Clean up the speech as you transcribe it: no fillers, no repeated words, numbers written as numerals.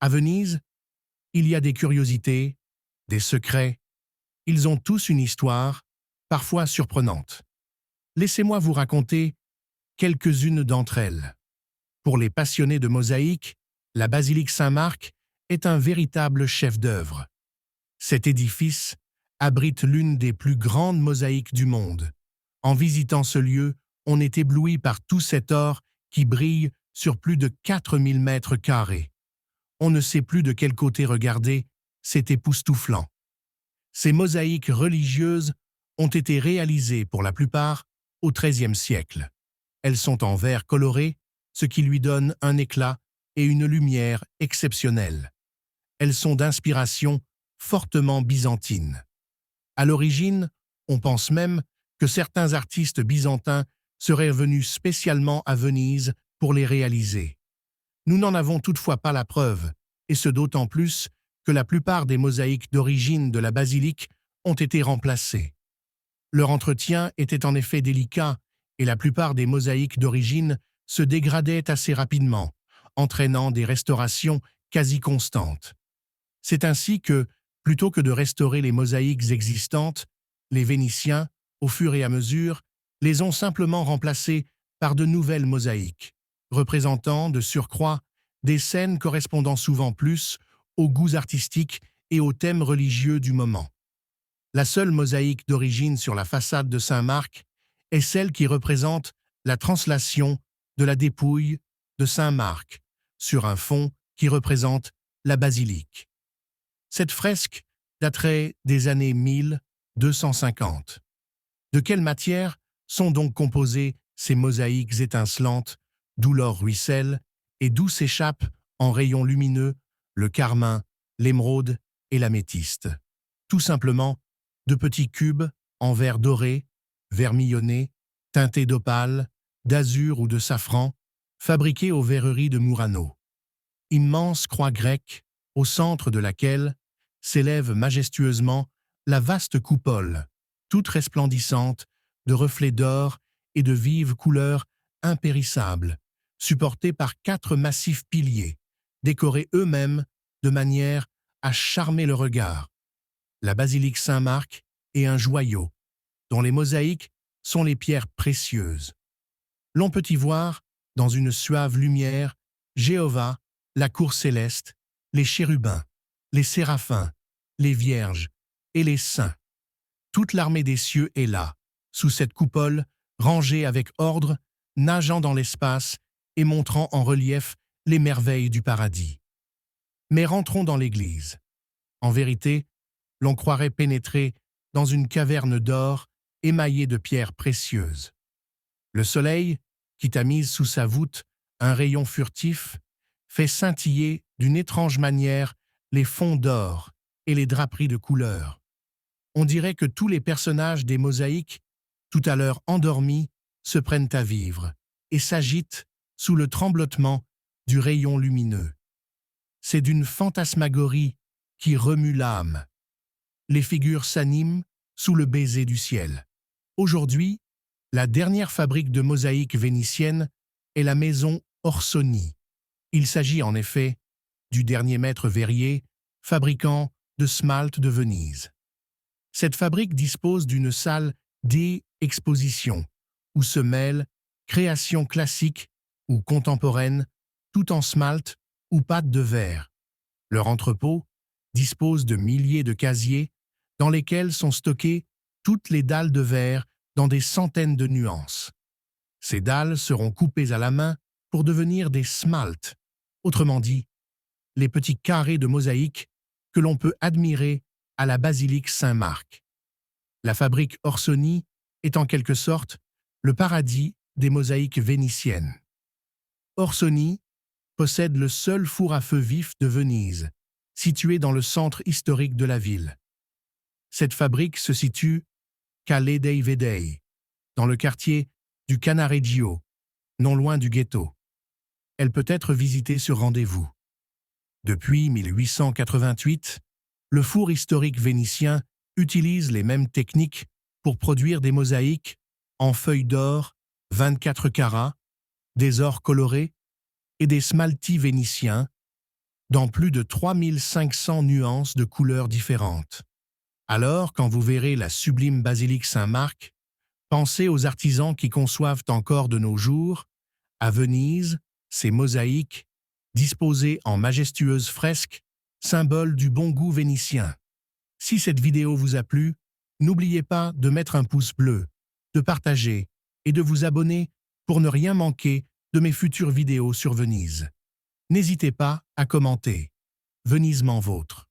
À Venise, il y a des curiosités, des secrets. Ils ont tous une histoire, parfois surprenante. Laissez-moi vous raconter quelques-unes d'entre elles. Pour les passionnés de mosaïque, la basilique Saint-Marc est un véritable chef-d'œuvre. Cet édifice abrite l'une des plus grandes mosaïques du monde. En visitant ce lieu, on est ébloui par tout cet or qui brille sur plus de 4000 mètres carrés. On ne sait plus de quel côté regarder, c'est époustouflant. Ces mosaïques religieuses ont été réalisées pour la plupart au XIIIe siècle. Elles sont en verre coloré, ce qui lui donne un éclat et une lumière exceptionnelle. Elles sont d'inspiration fortement byzantine. À l'origine, on pense même que certains artistes byzantins seraient venus spécialement à Venise pour les réaliser. Nous n'en avons toutefois pas la preuve, et ce d'autant plus que la plupart des mosaïques d'origine de la basilique ont été remplacées. Leur entretien était en effet délicat, et la plupart des mosaïques d'origine se dégradaient assez rapidement, entraînant des restaurations quasi constantes. C'est ainsi que, plutôt que de restaurer les mosaïques existantes, les Vénitiens, au fur et à mesure, les ont simplement remplacées par de nouvelles mosaïques, représentant, de surcroît, des scènes correspondant souvent plus aux goûts artistiques et aux thèmes religieux du moment. La seule mosaïque d'origine sur la façade de Saint-Marc est celle qui représente la translation de la dépouille de Saint-Marc sur un fond qui représente la basilique. Cette fresque daterait des années 1250. De quelle matière sont donc composées ces mosaïques étincelantes, d'où l'or ruisselle et d'où s'échappent en rayons lumineux le carmin, l'émeraude et l'améthyste? Tout simplement de petits cubes en verre doré, vermillonné, teintés d'opale, d'azur ou de safran, fabriqués aux verreries de Murano. Immense croix grecque, au centre de laquelle s'élève majestueusement la vaste coupole, toute resplendissante de reflets d'or et de vives couleurs impérissables, supportée par 4 massifs piliers, décorés eux-mêmes de manière à charmer le regard. La basilique Saint-Marc est un joyau, dont les mosaïques sont les pierres précieuses. L'on peut y voir, dans une suave lumière, Jéhovah, la cour céleste, les chérubins, les séraphins, les vierges et les saints. Toute l'armée des cieux est là, sous cette coupole, rangée avec ordre, nageant dans l'espace et montrant en relief les merveilles du paradis. Mais rentrons dans l'église. En vérité, l'on croirait pénétrer dans une caverne d'or émaillée de pierres précieuses. Le soleil, qui tamise sous sa voûte un rayon furtif, fait scintiller d'une étrange manière les fonds d'or et les draperies de couleur. On dirait que tous les personnages des mosaïques, tout à l'heure endormis, se prennent à vivre et s'agitent sous le tremblotement du rayon lumineux. C'est d'une fantasmagorie qui remue l'âme. Les figures s'animent sous le baiser du ciel. Aujourd'hui, la dernière fabrique de mosaïques vénitienne est la maison Orsoni. Il s'agit en effet du dernier maître verrier, fabricant de smalte de Venise. Cette fabrique dispose d'une salle d'exposition où se mêlent créations classiques ou contemporaines, tout en smalte ou pâte de verre. Leur entrepôt dispose de milliers de casiers dans lesquels sont stockées toutes les dalles de verre dans des centaines de nuances. Ces dalles seront coupées à la main pour devenir des smaltes, autrement dit, les petits carrés de mosaïque que l'on peut admirer à la basilique Saint-Marc. La fabrique Orsoni est en quelque sorte le paradis des mosaïques vénitiennes. Orsoni possède le seul four à feu vif de Venise, situé dans le centre historique de la ville. Cette fabrique se situe Calle dei Vedei, dans le quartier du Cannaregio, non loin du ghetto. Elle peut être visitée sur rendez-vous. Depuis 1888, le four historique vénitien utilise les mêmes techniques pour produire des mosaïques en feuilles d'or 24 carats, des ors colorés et des smaltis vénitiens dans plus de 3500 nuances de couleurs différentes. Alors, quand vous verrez la sublime basilique Saint-Marc, pensez aux artisans qui conçoivent encore de nos jours, à Venise, ces mosaïques, disposées en majestueuses fresques, symbole du bon goût vénitien. Si cette vidéo vous a plu, n'oubliez pas de mettre un pouce bleu, de partager et de vous abonner pour ne rien manquer de mes futures vidéos sur Venise. N'hésitez pas à commenter. Venise m'en vôtre.